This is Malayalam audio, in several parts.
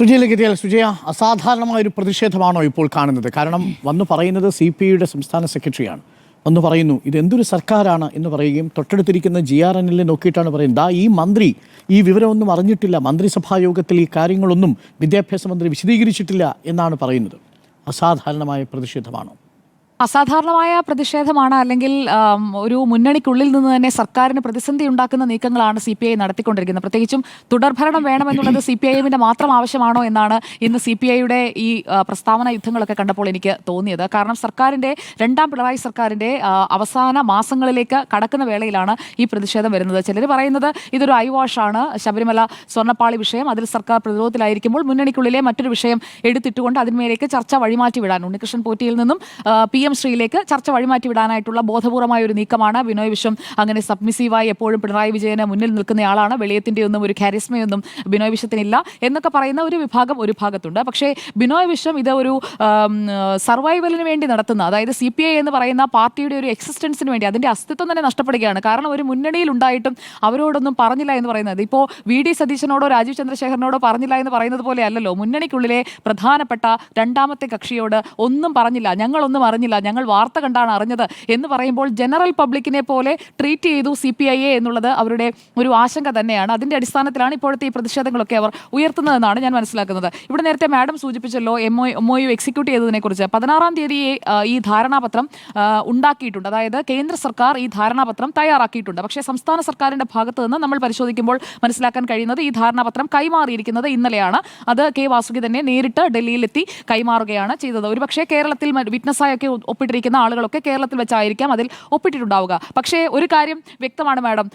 സുജയിലേക്ക് എത്തിയാൽ സുജയ, അസാധാരണമായൊരു പ്രതിഷേധമാണോ ഇപ്പോൾ കാണുന്നത്? കാരണം വന്നു പറയുന്നത് CPIയുടെ സംസ്ഥാന സെക്രട്ടറിയാണ്. വന്നു പറയുന്നു ഇതെന്തൊരു സർക്കാരാണ് എന്ന് പറയുകയും തൊട്ടടുത്തിരിക്കുന്ന GRNL നോക്കിയിട്ടാണ് പറയുന്നത് ഈ മന്ത്രി ഈ വിവരമൊന്നും അറിഞ്ഞിട്ടില്ല, മന്ത്രിസഭാ യോഗത്തിൽ ഈ കാര്യങ്ങളൊന്നും വിദ്യാഭ്യാസ മന്ത്രി വിശദീകരിച്ചിട്ടില്ല എന്നാണ് പറയുന്നത്. അസാധാരണമായ പ്രതിഷേധമാണോ? അസാധാരണമായ പ്രതിഷേധമാണ്, അല്ലെങ്കിൽ ഒരു മുന്നണിക്കുള്ളിൽ നിന്ന് തന്നെ സർക്കാരിന് പ്രതിസന്ധി ഉണ്ടാക്കുന്ന നീക്കങ്ങളാണ് CPI നടത്തിക്കൊണ്ടിരിക്കുന്നത്. പ്രത്യേകിച്ചും തുടർഭരണം വേണമെന്നുള്ളത് CPIഎമ്മിന്റെ മാത്രം ആവശ്യമാണോ എന്നാണ് ഇന്ന് CPIയുടെ ഈ പ്രസ്താവന യുദ്ധങ്ങളൊക്കെ കണ്ടപ്പോൾ എനിക്ക് തോന്നിയത്. കാരണം സർക്കാരിന്റെ രണ്ടാം പിണറായി സർക്കാരിന്റെ അവസാന മാസങ്ങളിലേക്ക് കടക്കുന്ന വേളയിലാണ് ഈ പ്രതിഷേധം വരുന്നത്. ചിലർ പറയുന്നത് ഇതൊരു ഐവാഷാണ്, ശബരിമല സ്വർണ്ണപ്പാളി വിഷയം, അതിൽ സർക്കാർ പ്രതിരോധത്തിലായിരിക്കുമ്പോൾ മുന്നണിക്കുള്ളിലെ മറ്റൊരു വിഷയം എടുത്തിട്ടുകൊണ്ട് അതിന്മേലേക്ക് ചർച്ച വഴിമാറ്റി വിടാൻ ഉണ്ണികൃഷ്ണൻ പോറ്റിയിൽ നിന്നും PM ശ്രീയിലേക്ക് ചർച്ച വഴിമാറ്റി വിടാനായിട്ടുള്ള ബോധപൂർവമായ ഒരു നീക്കമാണ്. ബിനോയ് വിശ്വം അങ്ങനെ സബ്മിസീവായി എപ്പോഴും പിണറായി വിജയന് മുന്നിൽ നിൽക്കുന്നയാളാണ്, വെളിയത്തിൻ്റെ ഒന്നും ഒരു കാരിസ്മയൊന്നും ബിനോയ് വിശ്വത്തിനില്ല എന്നൊക്കെ പറയുന്ന ഒരു വിഭാഗം ഒരു ഭാഗത്തുണ്ട്. പക്ഷേ ബിനോയ് വിശ്വം ഇത് ഒരു സർവൈവലിന് വേണ്ടി നടത്തുന്ന, അതായത് CPI എന്ന് പറയുന്ന പാർട്ടിയുടെ ഒരു എക്സിസ്റ്റൻസിന് വേണ്ടി, അതിൻ്റെ അസ്തിത്വം തന്നെ നഷ്ടപ്പെടുകയാണ്. കാരണം ഒരു മുന്നണിയിൽ ഉണ്ടായിട്ടും അവരോടൊന്നും പറഞ്ഞില്ല എന്ന് പറയുന്നത്, ഇപ്പോൾ VD സതീശനോടോ രാജീവ് ചന്ദ്രശേഖരനോടോ പറഞ്ഞില്ല എന്ന് പറയുന്നത് പോലെ അല്ലല്ലോ. മുന്നണിക്കുള്ളിലെ പ്രധാനപ്പെട്ട രണ്ടാമത്തെ കക്ഷിയോട് ഒന്നും പറഞ്ഞില്ല, ഞങ്ങളൊന്നും അറിഞ്ഞില്ല, ഞങ്ങൾ വാർത്ത കണ്ടാണ് അറിഞ്ഞത് എന്ന് പറയുമ്പോൾ ജനറൽ പബ്ലിക്കിനെ പോലെ ട്രീറ്റ് ചെയ്തു CPIയെ എന്നുള്ളത് അവരുടെ ഒരു ആശങ്ക തന്നെയാണ്. അതിന്റെ അടിസ്ഥാനത്തിലാണ് ഇപ്പോഴത്തെ ഈ പ്രതിഷേധങ്ങളൊക്കെ അവർ ഉയർത്തുന്നതെന്നാണ് ഞാൻ മനസ്സിലാക്കുന്നത്. ഇവിടെ നേരത്തെ മാഡം സൂചിപ്പിച്ചല്ലോ MOU എക്സിക്യൂട്ട് ചെയ്തതിനെ കുറിച്ച്. 16-ാം തീയതി ഈ ധാരണാപത്രം ഉണ്ടാക്കിയിട്ടുണ്ട്, അതായത് കേന്ദ്ര സർക്കാർ ഈ ധാരണാപത്രം തയ്യാറാക്കിയിട്ടുണ്ട്. പക്ഷേ സംസ്ഥാന സർക്കാരിന്റെ ഭാഗത്ത് നിന്ന് നമ്മൾ പരിശോധിക്കുമ്പോൾ മനസ്സിലാക്കാൻ കഴിയുന്നത് ഈ ധാരണാപത്രം കൈമാറിയിരിക്കുന്നത് ഇന്നലെയാണ്. അത് K. വാസുകി തന്നെ നേരിട്ട് ഡൽഹിയിലെത്തി കൈമാറുകയാണ് ചെയ്തത്. ഒരുപക്ഷേ കേരളത്തിൽ വിറ്റ്നസ്സായൊക്കെ ഒപ്പിട്ടിരിക്കുന്ന ആളുകളൊക്കെ കേരളത്തിൽ വെച്ചായിരിക്കാം അതിൽ ഒപ്പിട്ടിട്ടുണ്ടാവുക. പക്ഷേ ഒരു കാര്യം വ്യക്തമാണ് മാഡം,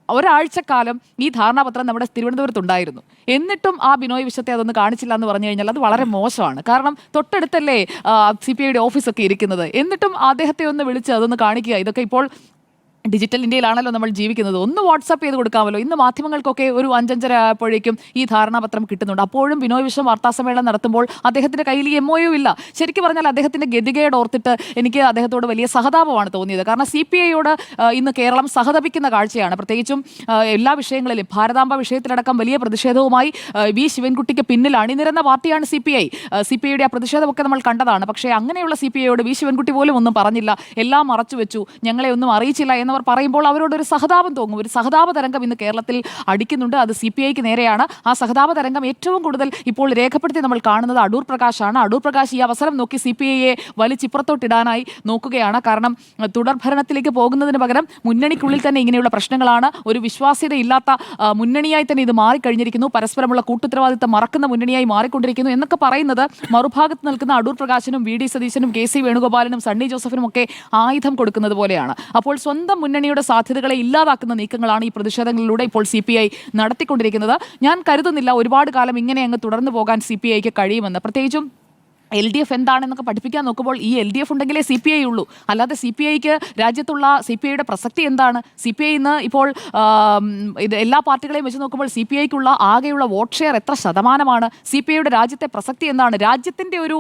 ഒരാഴ്ചക്കാലം ഈ ധാരണാപത്രം നമ്മുടെ തിരുവനന്തപുരത്തുണ്ടായിരുന്നു. എന്നിട്ടും ആ ബിനോയ് വിശ്വത്തെ അതൊന്ന് കാണിച്ചില്ല എന്ന് പറഞ്ഞു കഴിഞ്ഞാൽ അത് വളരെ മോശമാണ്. കാരണം തൊട്ടടുത്തല്ലേ CPIയുടെ ഓഫീസൊക്കെ ഇരിക്കുന്നത്. എന്നിട്ടും അദ്ദേഹത്തെ ഒന്ന് വിളിച്ച് അതൊന്ന് കാണിക്കുക. ഇതൊക്കെ ഇപ്പോൾ ഡിജിറ്റൽ ഇന്ത്യയിലാണല്ലോ നമ്മൾ ജീവിക്കുന്നത്. ഒന്ന് വാട്സാപ്പ് ചെയ്ത് കൊടുക്കാമല്ലോ. ഇന്ന് മാധ്യമങ്ങൾക്കൊക്കെ ഒരു 5:30 ആയപ്പോഴേക്കും ഈ ധാരണാപത്രം കിട്ടുന്നുണ്ട്. അപ്പോഴും ബിനോയ് വിശ്വം വാർത്താസമ്മേളനം നടത്തുമ്പോൾ അദ്ദേഹത്തിന്റെ കയ്യിൽ ഈ MOU ഇല്ല. ശരിക്കും പറഞ്ഞാൽ അദ്ദേഹത്തിന്റെ ഗതികേട് ഓർത്തിട്ട് എനിക്ക് അദ്ദേഹത്തോട് വലിയ സഹതാപമാണ് തോന്നിയത്. കാരണം CPIയോട് ഇന്ന് കേരളം സഹതപിക്കുന്ന കാഴ്ചയാണ്. പ്രത്യേകിച്ചും എല്ലാ വിഷയങ്ങളിലും ഭാരതാംബ വിഷയത്തിലടക്കം വലിയ പ്രതിഷേധവുമായി V. ശിവൻകുട്ടിക്ക് പിന്നിൽ അണിനിരന്ന പാർട്ടിയാണ് CPI. CPIയുടെ ആ പ്രതിഷേധമൊക്കെ നമ്മൾ കണ്ടതാണ്. പക്ഷേ അങ്ങനെയുള്ള CPIയോട് V. ശിവൻകുട്ടി പോലും ഒന്നും പറഞ്ഞില്ല, എല്ലാം മറച്ചു വെച്ചു, ഞങ്ങളെ ഒന്നും അറിയിച്ചില്ല എന്നവർ പറയുമ്പോൾ അവരോടൊരു സഹതാപം തോന്നും. ഒരു സഹതാപ തരംഗം ഇന്ന് കേരളത്തിൽ അടിക്കുന്നുണ്ട്. അത് CPIക്ക് നേരെയാണ്. ആ സഹതാപ തരംഗം ഏറ്റവും കൂടുതൽ ഇപ്പോൾ രേഖപ്പെടുത്തി നമ്മൾ കാണുന്നത് അടൂർ പ്രകാശാണ്. അടൂർ പ്രകാശ് ഈ അവസരം നോക്കി CPIയെ വലിച്ചിപ്പുറത്തോട്ടിടാനായി നോക്കുകയാണ്. കാരണം തുടർഭരണത്തിലേക്ക് പോകുന്നതിന് പകരം മുന്നണിക്കുള്ളിൽ തന്നെ ഇങ്ങനെയുള്ള പ്രശ്നങ്ങളാണ്. ഒരു വിശ്വാസ്യതയില്ലാത്ത മുന്നണിയായി തന്നെ ഇത് മാറിക്കഴിഞ്ഞിരിക്കുന്നു. പരസ്പരമുള്ള കൂട്ടുത്തരവാദിത്തം മറക്കുന്ന മുന്നണിയായി മാറിക്കൊണ്ടിരിക്കുന്നു എന്നൊക്കെ പറയുന്നത് മറുഭാഗത്ത് നിൽക്കുന്ന അടൂർ പ്രകാശിനും VD സതീശനും KC വേണുഗോപാലിനും സണ്ണി ജോസഫിനും ഒക്കെ ആയുധം കൊടുക്കുന്നത് പോലെയാണ്. അപ്പോൾ സ്വന്തം മുന്നണിയുടെ സാധ്യതകളെ ഇല്ലാതാക്കുന്ന നീക്കങ്ങളാണ് ഈ പ്രതിഷേധങ്ങളിലൂടെ ഇപ്പോൾ CPI നടത്തിക്കൊണ്ടിരിക്കുന്നത്. ഞാൻ കരുതുന്നില്ല ഒരുപാട് കാലം ഇങ്ങനെ അങ്ങ് തുടർന്നു പോകാൻ CPIക്ക് കഴിയുമെന്ന്. പ്രത്യേകിച്ചും LDF എന്താണെന്നൊക്കെ പഠിപ്പിക്കാൻ നോക്കുമ്പോൾ ഈ LDF ഉണ്ടെങ്കിലേ CPI ഉള്ളൂ. അല്ലാതെ CPIക്ക് രാജ്യത്തുള്ള CPIയുടെ പ്രസക്തി എന്താണ്? CPI ഇന്ന് ഇപ്പോൾ ഇത് എല്ലാ പാർട്ടികളെയും വെച്ച് നോക്കുമ്പോൾ CPIക്കുള്ള ആകെയുള്ള വോട്ട് ഷെയർ എത്ര ശതമാനമാണ്? CPIയുടെ രാജ്യത്തെ പ്രസക്തി എന്താണ്? രാജ്യത്തിൻ്റെ ഒരു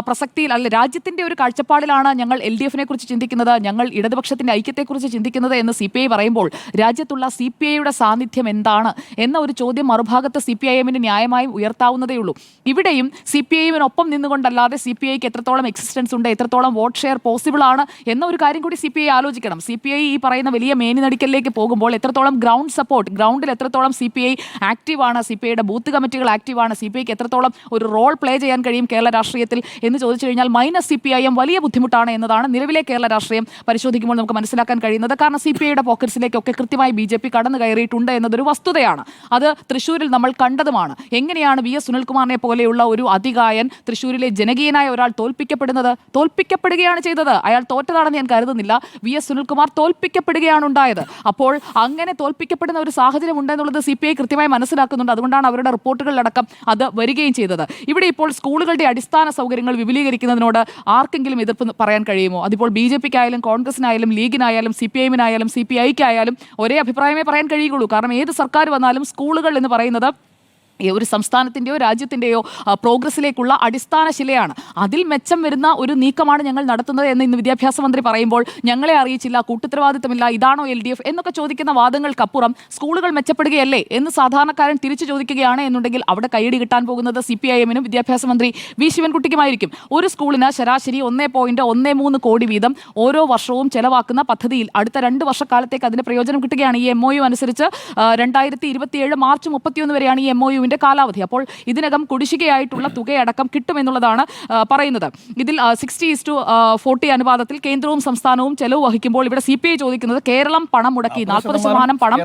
പ്രസക്തിയിൽ, അല്ല രാജ്യത്തിൻ്റെ ഒരു കാഴ്ചപ്പാടിലാണ് ഞങ്ങൾ LDFനെ കുറിച്ച് ചിന്തിക്കുന്നത്, ഞങ്ങൾ ഇടതുപക്ഷത്തിൻ്റെ ഐക്യത്തെക്കുറിച്ച് ചിന്തിക്കുന്നത് എന്ന് CPI പറയുമ്പോൾ രാജ്യത്തുള്ള CPIയുടെ സാന്നിധ്യം എന്താണ് എന്ന ഒരു ചോദ്യം മറുഭാഗത്ത് CPIഎമ്മിന് ന്യായമായും ഉയർത്താവുന്നതേ ഉള്ളൂ. ഇവിടെയും CPIഎമ്മിനൊപ്പം നിന്നുകൊണ്ട് അല്ലാതെ CPIക്ക് എത്രത്തോളം എക്സിസ്റ്റൻസ് ഉണ്ട്, എത്രത്തോളം വോട്ട് ഷെയർ പോസിബിൾ ആണ് എന്ന ഒരു കാര്യം കൂടി CPI ആലോചിക്കണം. CPI ഈ പറയുന്ന വലിയ മേനിനടിക്കലിലേക്ക് പോകുമ്പോൾ എത്രത്തോളം ഗ്രൗണ്ട് സപ്പോർട്ട്, ഗ്രൗണ്ടിൽ എത്രത്തോളം CPI ആക്റ്റീവാണ്, CPIയുടെ ബൂത്ത് കമ്മിറ്റികൾ ആക്റ്റീവാണ്, CPIക്ക് എത്രത്തോളം ഒരു റോൾ പ്ലേ ചെയ്യാൻ കഴിയും കേരള രാഷ്ട്രീയത്തിൽ എന്ന് ചോദിച്ചു കഴിഞ്ഞാൽ -CPIഎം വലിയ ബുദ്ധിമുട്ടാണ് എന്നതാണ് നിലവിലെ കേരള രാഷ്ട്രീയം പരിശോധിക്കുമ്പോൾ നമുക്ക് മനസ്സിലാക്കാൻ കഴിയുന്നത്. കാരണം CPIയുടെ പോക്കറ്റ്സിലേക്കൊക്കെ കൃത്യമായി BJP കടന്നു കയറിയിട്ടുണ്ട് എന്നതൊരു വസ്തുതയാണ്. അത് തൃശ്ശൂരിൽ നമ്മൾ കണ്ടതുമാണ്. എങ്ങനെയാണ് VS സുനിൽകുമാറിനെ പോലെയുള്ള ഒരു അതികായൻ തൃശ്ശൂരിലെ ജനകീയനായ ഒരാൾ തോൽപ്പിക്കപ്പെടുകയാണ് ചെയ്തത്. അയാൾ തോറ്റതാണെന്ന് ഞാൻ കരുതുന്നില്ല. VS സുനിൽകുമാർ തോൽപ്പിക്കപ്പെടുകയാണ് ഉണ്ടായത്. അപ്പോൾ അങ്ങനെ തോൽപ്പിക്കപ്പെടുന്ന ഒരു സാഹചര്യം ഉണ്ടെന്നുള്ളത് CPI കൃത്യമായി മനസ്സിലാക്കുന്നുണ്ട്. അതുകൊണ്ടാണ് അവരുടെ റിപ്പോർട്ടുകളിലടക്കം അത് വരികയും ചെയ്തത്. ഇവിടെ ഇപ്പോൾ സ്കൂളുകളുടെ അടിസ്ഥാന സൗകര്യങ്ങൾ വിപുലീകരിക്കുന്നതിനോട് ആർക്കെങ്കിലും എതിർപ്പ് പറയാൻ കഴിയുമോ? അതിപ്പോൾ BJPക്കായാലും കോൺഗ്രസിനായാലും ലീഗിനായാലും CPIഎമ്മിനായാലും CPIക്കായാലും ഒരേ അഭിപ്രായമേ പറയാൻ കഴിയുകയുള്ളൂ. കാരണം ഏത് സർക്കാർ വന്നാലും സ്കൂളുകൾ എന്ന് പറയുന്നത് ഒരു സംസ്ഥാനത്തിൻ്റെയോ രാജ്യത്തിൻ്റെയോ പ്രോഗ്രസ്സിലേക്കുള്ള അടിസ്ഥാന ശിലയാണ്. അതിൽ മെച്ചം വരുന്ന ഒരു നീക്കമാണ് ഞങ്ങൾ നടത്തുന്നത് എന്ന് ഇന്ന് വിദ്യാഭ്യാസ മന്ത്രി പറയുമ്പോൾ ഞങ്ങളെ അറിയിച്ചില്ല, കൂട്ടുത്തരവാദിത്തമില്ല, ഇതാണോ LDF എന്നൊക്കെ ചോദിക്കുന്ന വാദങ്ങൾക്കപ്പുറം സ്കൂളുകൾ മെച്ചപ്പെടുകയല്ലേ എന്ന് സാധാരണക്കാരൻ തിരിച്ചു ചോദിക്കുകയാണ് എന്നുണ്ടെങ്കിൽ അവിടെ കൈയടി കിട്ടാൻ പോകുന്നത് CPIM-നും വിദ്യാഭ്യാസ മന്ത്രി വി ശിവൻകുട്ടിക്കുമായിരിക്കും. ഒരു സ്കൂളിന് ശരാശരി 1.13 കോടി വീതം ഓരോ വർഷവും ചെലവാക്കുന്ന പദ്ധതിയിൽ അടുത്ത 2 വർഷക്കാലത്തേക്ക് അതിന് പ്രയോജനം കിട്ടുകയാണ്. ഈ MOU അനുസരിച്ച് 2027 മാർച്ച് 31 വരെയാണ് ഈ MOU കാലാവധി. അപ്പോൾ ഇതിനകം കുടിശ്ശികയായിട്ടുള്ള തുകയടക്കം കിട്ടുമെന്നുള്ളതാണ് പറയുന്നത്. ഇതിൽ 60:40 അനുപാതത്തിൽ കേന്ദ്രവും സംസ്ഥാനവും ചെലവ് വഹിക്കുമ്പോൾ ഇവിടെ CPI ചോദിക്കുന്നത് കേരളം പണം മുടക്കി 40% പണം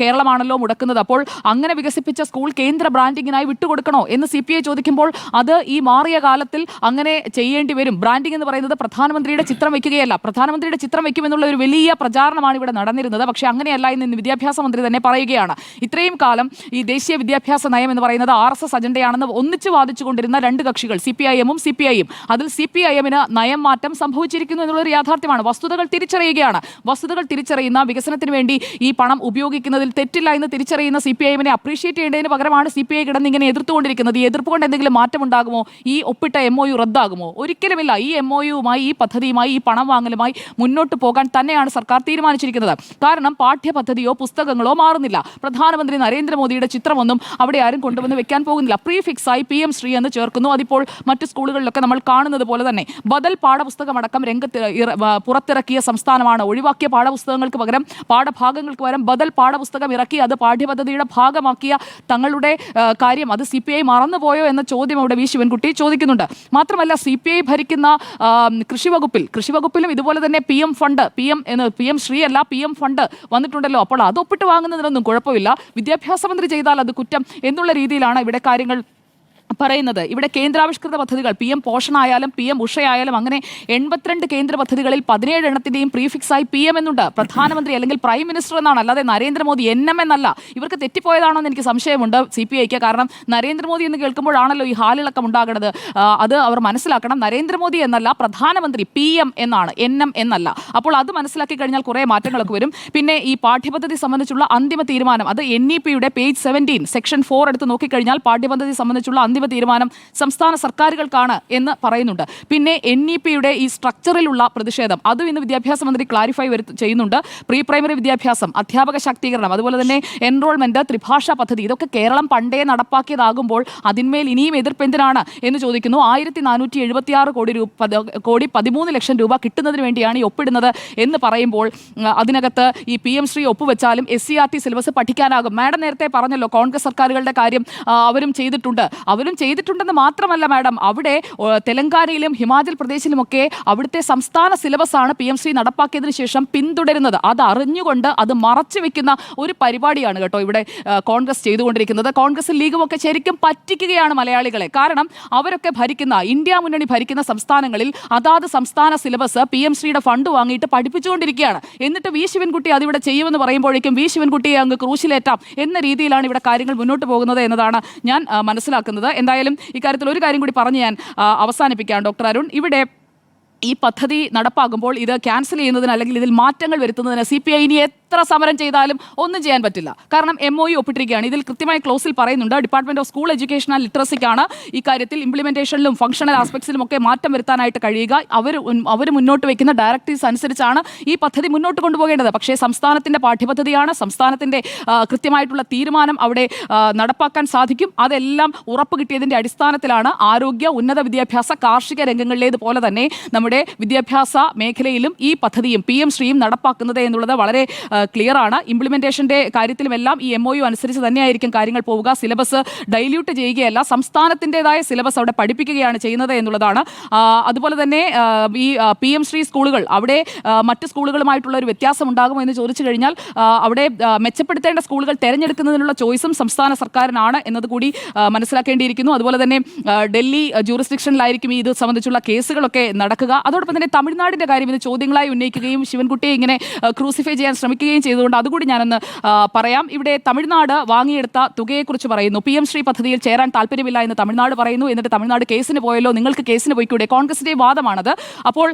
കേരളമാണല്ലോ മുടക്കുന്നത്. അപ്പോൾ അങ്ങനെ വികസിപ്പിച്ച സ്കൂൾ കേന്ദ്ര ബ്രാൻഡിങ്ങിനായി വിട്ടുകൊടുക്കണോ എന്ന് CPI ചോദിക്കുമ്പോൾ അത് ഈ മാറിയ കാലത്തിൽ അങ്ങനെ ചെയ്യേണ്ടി വരും. ബ്രാൻഡിംഗ് എന്ന് പറയുന്നത് പ്രധാനമന്ത്രിയുടെ ചിത്രം വയ്ക്കുകയല്ല, പ്രധാനമന്ത്രിയുടെ ചിത്രം വയ്ക്കുമെന്നുള്ള ഒരു വലിയ പ്രചാരണമാണ് ഇവിടെ നടന്നിരുന്നത്. പക്ഷേ അങ്ങനെയല്ല എന്ന് വിദ്യാഭ്യാസ മന്ത്രി തന്നെ പറയുകയാണ്. ഇത്രയും കാലം ഈ ദേശീയ വിദ്യാഭ്യാസ നയം എന്ന് പറയുന്നത് RSS അജണ്ടയാണെന്ന് ഒന്നിച്ചു വാദിച്ചുകൊണ്ടിരുന്ന 2 കക്ഷികൾ CPIM-ഉം CPI-യും. അതിൽ CPIM-ന് നയം മാറ്റം സംഭവിച്ചിരിക്കുന്നു എന്നുള്ളൊരു യാഥാർത്ഥ്യമാണ്. വസ്തുതകൾ തിരിച്ചറിയുകയാണ്. വസ്തുതകൾ തിരിച്ചറിയുന്ന, വികസനത്തിന് വേണ്ടി ഈ പണം ഉപയോഗിക്കുന്നതിൽ തെറ്റില്ല എന്ന് തിരിച്ചറിയുന്ന CPIM-നെ അപ്രീഷിയേറ്റ് ചെയ്യേണ്ടതിന് പകരമാണ് CPI കിടന്ന് ഇങ്ങനെ എതിർത്തുകൊണ്ടിരിക്കുന്നത്. ഈ എതിർപ്പ് കൊണ്ട് എന്തെങ്കിലും മാറ്റമുണ്ടാകുമോ? ഈ ഒപ്പിട്ട MOU റദ്ദാകുമോ? ഒരിക്കലുമില്ല. ഈ MOU-യുമായി, ഈ പദ്ധതിയുമായി, ഈ പണം വാങ്ങലുമായി മുന്നോട്ട് പോകാൻ തന്നെയാണ് സർക്കാർ തീരുമാനിച്ചിരിക്കുന്നത്. കാരണം പാഠ്യപദ്ധതിയോ പുസ്തകങ്ങളോ മാറുന്നില്ല. പ്രധാനമന്ത്രി നരേന്ദ്രമോദിയുടെ ചിത്രമൊന്നും അവിടെ ആരും കൊണ്ടുവന്ന് വെക്കാൻ പോകുന്നില്ല. പ്രീഫിക്സായി PM ശ്രീ എന്ന് ചേർക്കുന്നു. അതിപ്പോൾ മറ്റു സ്കൂളുകളിലൊക്കെ നമ്മൾ കാണുന്നത് പോലെ തന്നെ ബദൽ പാഠപുസ്തകമടക്കം പുറത്തിറക്കിയ സംസ്ഥാനമാണ്. ഒഴിവാക്കിയ പാഠപുസ്തകങ്ങൾക്ക് പകരം, പാഠഭാഗങ്ങൾക്ക് പകരം ബദൽ പാഠപുസ്തകം ഇറക്കി അത് പാഠ്യപദ്ധതിയുടെ ഭാഗമാക്കിയ തങ്ങളുടെ കാര്യം അത് CPI മറന്നുപോയോ എന്ന ചോദ്യം അവിടെ വി ശിവൻകുട്ടി ചോദിക്കുന്നുണ്ട്. മാത്രമല്ല CPI ഭരിക്കുന്ന കൃഷിവകുപ്പിലും ഇതുപോലെ തന്നെ PM ശ്രീ അല്ല PM ഫണ്ട് വന്നിട്ടുണ്ടല്ലോ. അപ്പോൾ അത് ഒപ്പിട്ട് വാങ്ങുന്നതിനൊന്നും കുഴപ്പമില്ല. വിദ്യാഭ്യാസ മന്ത്രി ചെയ്താൽ അത് കുറ്റം എന്നുള്ള രീതിയിലാണ് ഇവിടെ കാര്യങ്ങൾ പറയുന്നത്. ഇവിടെ കേന്ദ്രാവിഷ്കൃത പദ്ധതികൾ PM പോഷൺ ആയാലും PM ഉഷയായാലും അങ്ങനെ 82 കേന്ദ്ര പദ്ധതികളിൽ 17 എണ്ണത്തിന്റെയും പ്രീഫിക്സായി PM എന്നുണ്ട്. പ്രധാനമന്ത്രി അല്ലെങ്കിൽ പ്രൈം മിനിസ്റ്റർ എന്നാണ്, അല്ലാതെ നരേന്ദ്രമോദി NM എന്നല്ല. ഇവർക്ക് തെറ്റിപ്പോയതാണോ എന്ന് എനിക്ക് സംശയമുണ്ട് CPIക്ക്. കാരണം നരേന്ദ്രമോദി എന്ന് കേൾക്കുമ്പോഴാണല്ലോ ഈ ഹാലിളക്കം ഉണ്ടാകുന്നത്. അത് അവർ മനസ്സിലാക്കണം. നരേന്ദ്രമോദി എന്നല്ല, പ്രധാനമന്ത്രി PM എന്നാണ്, NM എന്നല്ല. അപ്പോൾ അത് മനസ്സിലാക്കി കഴിഞ്ഞാൽ കുറേ മാറ്റങ്ങളൊക്കെ വരും. പിന്നെ ഈ പാഠ്യപദ്ധതി സംബന്ധിച്ചുള്ള അന്തിമ തീരുമാനം അത് NEP-യുടെ പേജ് 17 സെക്ഷൻ 4 എടുത്ത് നോക്കിക്കഴിഞ്ഞാൽ പാഠ്യപദ്ധതി സംബന്ധിച്ചുള്ള അന്തിമ തീരുമാനം സംസ്ഥാന സർക്കാരുകൾക്കാണ് എന്ന് പറയുന്നുണ്ട്. പിന്നെ NEP-യുടെ ഈ സ്ട്രക്ചറിലുള്ള പ്രതിഷേധം അതും ഇന്ന് വിദ്യാഭ്യാസ മന്ത്രി ക്ലാരിഫൈ ചെയ്യുന്നുണ്ട്. പ്രീ പ്രൈമറി വിദ്യാഭ്യാസം, അധ്യാപക ശാക്തീകരണം, അതുപോലെ തന്നെ എൻറോൾമെന്റ്, ത്രിഭാഷാ പദ്ധതി ഇതൊക്കെ കേരളം പണ്ടേ നടപ്പാക്കിയതാകുമ്പോൾ അതിന്മേൽ ഇനിയും എതിർപ്പെന്തിനാണ് എന്ന് ചോദിക്കുന്നു. 1476 കോടി 13 ലക്ഷം രൂപ കിട്ടുന്നതിന് വേണ്ടിയാണ് ഈ ഒപ്പിടുന്നത് എന്ന് പറയുമ്പോൾ അതിനകത്ത് ഈ PM ശ്രീ ഒപ്പുവെച്ചാലും SCERT സിലബസ് പഠിക്കാനാകും. മാഡം നേരത്തെ പറഞ്ഞല്ലോ കോൺഗ്രസ് സർക്കാരുകളുടെ കാര്യം അവരും ചെയ്തിട്ടുണ്ടെന്ന് മാത്രമല്ല മാഡം, അവിടെ തെലങ്കാനയിലും ഹിമാചൽ പ്രദേശിലുമൊക്കെ അവിടുത്തെ സംസ്ഥാന സിലബസാണ് PM ശ്രീ നടപ്പാക്കിയതിനു ശേഷം പിന്തുടരുന്നത്. അത് അറിഞ്ഞുകൊണ്ട് അത് മറച്ചു വെക്കുന്ന ഒരു പരിപാടിയാണ് കേട്ടോ ഇവിടെ കോൺഗ്രസ് ചെയ്തുകൊണ്ടിരിക്കുന്നത്. കോൺഗ്രസും ലീഗും ഒക്കെ ശരിക്കും പറ്റിക്കുകയാണ് മലയാളികളെ. കാരണം അവരൊക്കെ ഭരിക്കുന്ന, ഇന്ത്യ മുന്നണി ഭരിക്കുന്ന സംസ്ഥാനങ്ങളിൽ അതാത് സംസ്ഥാന സിലബസ് PM ശ്രീയുടെ ഫണ്ട് വാങ്ങിയിട്ട് പഠിപ്പിച്ചുകൊണ്ടിരിക്കുകയാണ്. എന്നിട്ട് വി ശിവൻകുട്ടി അതിവിടെ ചെയ്യുമെന്ന് പറയുമ്പോഴേക്കും വി ശിവൻകുട്ടിയെ അങ്ങ് ക്രൂശിലേറ്റാം എന്ന രീതിയിലാണ് ഇവിടെ കാര്യങ്ങൾ മുന്നോട്ട് പോകുന്നത് എന്നതാണ് ഞാൻ മനസ്സിലാക്കുന്നത്. എന്തായാലും ഇക്കാര്യത്തിൽ ഒരു കാര്യം കൂടി പറഞ്ഞ് ഞാൻ അവസാനിപ്പിക്കാം ഡോക്ടർ അരുൺ. ഇവിടെ ഈ പദ്ധതി നടപ്പാകുമ്പോൾ ഇത് ക്യാൻസൽ ചെയ്യുന്നതിന് അല്ലെങ്കിൽ ഇതിൽ മാറ്റങ്ങൾ വരുത്തുന്നതിന് CPI ഇനി എത്ര സമരം ചെയ്താലും ഒന്നും ചെയ്യാൻ പറ്റില്ല. കാരണം MOU ഒപ്പിട്ടിരിക്കുകയാണ്. ഇതിൽ കൃത്യമായ ക്ലോസിൽ പറയുന്നുണ്ട് department of school education and ലിറ്ററസിക്കാണ് ഇക്കാര്യത്തിൽ ഇംപ്ലിമെന്റേഷനിലും ഫംഗ്ഷണൽ ആസ്പെക്ട്സിലും ഒക്കെ മാറ്റം വരുത്താനായിട്ട് കഴിയുക. അവർ മുന്നോട്ട് വയ്ക്കുന്ന ഡയറക്റ്റീവ്സ് അനുസരിച്ചാണ് ഈ പദ്ധതി മുന്നോട്ട് കൊണ്ടുപോകേണ്ടത്. പക്ഷേ സംസ്ഥാനത്തിന്റെ പാഠ്യപദ്ധതിയാണ്, സംസ്ഥാനത്തിന്റെ കൃത്യമായിട്ടുള്ള തീരുമാനം അവിടെ നടപ്പാക്കാൻ സാധിക്കും. അതെല്ലാം ഉറപ്പ് കിട്ടിയതിന്റെ അടിസ്ഥാനത്തിലാണ് ആരോഗ്യ, ഉന്നത വിദ്യാഭ്യാസ, കാർഷിക രംഗങ്ങളിലേതുപോലെ തന്നെ നമ്മുടെ വിദ്യാഭ്യാസ മേഖലയിലും ഈ പദ്ധതിയും PM ശ്രീയും നടപ്പാക്കുന്നത് എന്നുള്ളത് വളരെ ക്ലിയർ ആണ്. ഇംപ്ലിമെന്റേഷന്റെ കാര്യത്തിലുമെല്ലാം ഈ MOU അനുസരിച്ച് തന്നെയായിരിക്കും കാര്യങ്ങൾ പോവുക. സിലബസ് ഡൈല്യൂട്ട് ചെയ്യുകയല്ല, സംസ്ഥാനത്തിൻ്റെതായ സിലബസ് അവിടെ പഠിപ്പിക്കുകയാണ് ചെയ്യുന്നത് എന്നുള്ളതാണ്. അതുപോലെ തന്നെ ഈ PM ശ്രീ സ്കൂളുകൾ അവിടെ മറ്റ് സ്കൂളുകളുമായിട്ടുള്ള ഒരു വ്യത്യാസം ഉണ്ടാകുമോ എന്ന് ചോദിച്ചു കഴിഞ്ഞാൽ അവിടെ മെച്ചപ്പെടുത്തേണ്ട സ്കൂളുകൾ തിരഞ്ഞെടുക്കുന്നതിനുള്ള ചോയ്സും സംസ്ഥാന സർക്കാരിനാണ് എന്നതുകൂടി മനസ്സിലാക്കേണ്ടിയിരിക്കുന്നു. അതുപോലെ തന്നെ ഡൽഹി ജൂറിസ്ഡിക്ഷനിലായിരിക്കും ഇത് സംബന്ധിച്ചുള്ള കേസുകളൊക്കെ നടക്കുക. അതോടൊപ്പം തന്നെ തമിഴ്നാടിന്റെ കാര്യം ഇത് ചോദ്യങ്ങളായി ഉന്നയിക്കുകയും ശിവൻകുട്ടിയെ ഇങ്ങനെ ക്രൂസിഫൈ ചെയ്യാൻ ശ്രമിക്കുകയും ചെയ്യുകയും ചെയ്തുകൊണ്ട് അതുകൂടി ഞാനൊന്ന് പറയാം. ഇവിടെ തമിഴ്നാട് വാങ്ങിയെടുത്ത തുകയെക്കുറിച്ച് പറയുന്നു. PM ശ്രീ പദ്ധതിയിൽ ചേരാൻ താല്പര്യമില്ല എന്ന് തമിഴ്നാട് പറയുന്നു. എന്നിട്ട് തമിഴ്നാട് കേസിന് പോയല്ലോ, നിങ്ങൾക്ക് കേസിന് പോയിക്കൂടെ? കോൺഗ്രസിന്റെ വാദമാണത്. അപ്പോൾ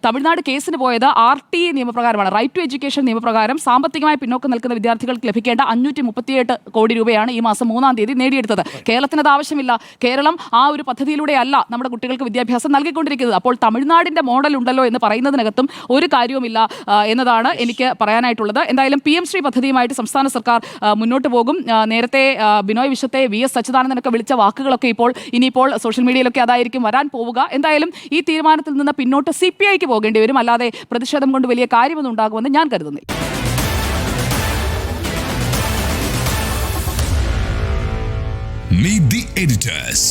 തമിഴ്നാട് കേസിന് പോയത് RT നിയമപ്രകാരമാണ്, റൈറ്റ് ടു എഡ്യൂക്കേഷൻ നിയമപ്രകാരം സാമ്പത്തികമായി പിന്നോക്കം നിൽക്കുന്ന വിദ്യാർത്ഥികൾക്ക് ലഭിക്കേണ്ട 538 കോടി രൂപയാണ് ഈ മാസം 3-ാം തീയതി നേടിയെടുത്തത്. കേരളത്തിന് അത് ആവശ്യമില്ല. കേരളം ആ ഒരു പദ്ധതിയിലൂടെയല്ല നമ്മുടെ കുട്ടികൾക്ക് വിദ്യാഭ്യാസം നൽകിക്കൊണ്ടിരിക്കുന്നത്. അപ്പോൾ തമിഴ്നാടിന്റെ മോഡൽ ഉണ്ടല്ലോ എന്ന് പറയുന്നതിനകത്തും ഒരു കാര്യവുമില്ല എന്നതാണ് എനിക്ക് പറയാനായിട്ടുള്ളത്. എന്തായാലും PM ശ്രീ പദ്ധതിയുമായിട്ട് സംസ്ഥാന സർക്കാർ മുന്നോട്ട് പോകും. നേരത്തെ ബിനോയ് വിശ്വത്തെ VS അച്യുതാനന്ദനൊക്കെ വിളിച്ച വാക്കുകളൊക്കെ ഇനിയിപ്പോൾ സോഷ്യൽ മീഡിയയിലൊക്കെ അതായിരിക്കും വരാൻ പോവുക. എന്തായാലും ഈ തീരുമാനത്തിൽ നിന്ന് പിന്നോട്ട് CPIക്ക് പോകേണ്ടി വരും. അല്ലാതെ പ്രതിഷേധം കൊണ്ട് വലിയ കാര്യമൊന്നും ഉണ്ടാകുമെന്ന് ഞാൻ കരുതുന്നില്ല. Meet the editors.